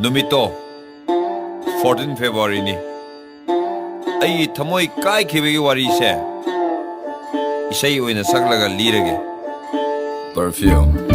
Numito 14 February ni ai thamoi kai khibegi wari se isai oina saklaga lirege Perfume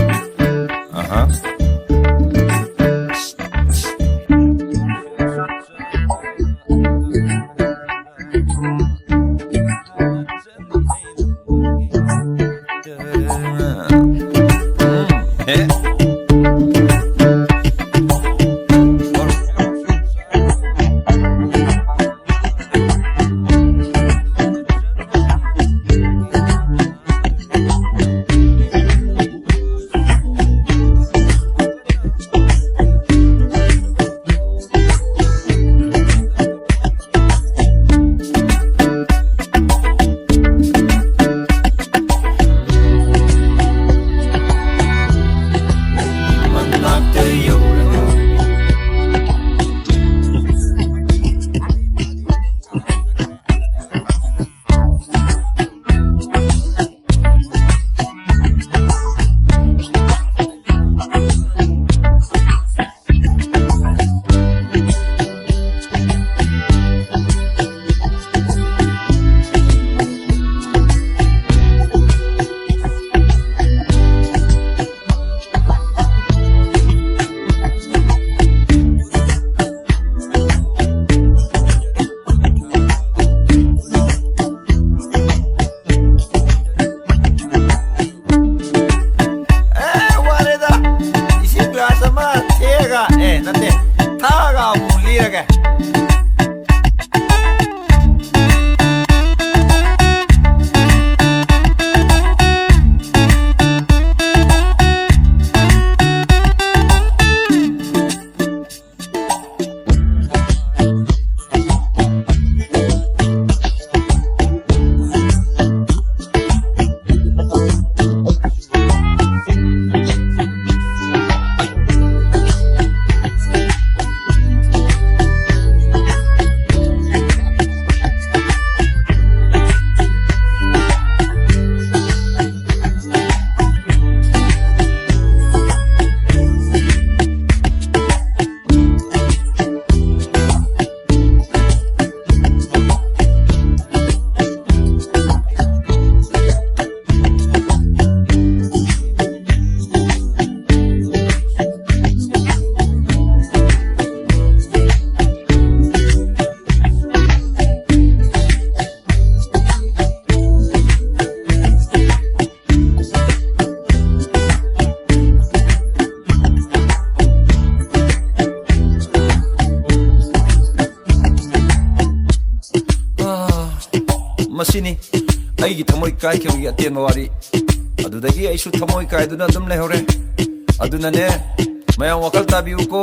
nanti taga muli lagi masini ai thamoi kai ke ya ten wari adudagi ai su thamoi kai duna dum le hore aduna ne mayam wakal tabiu ko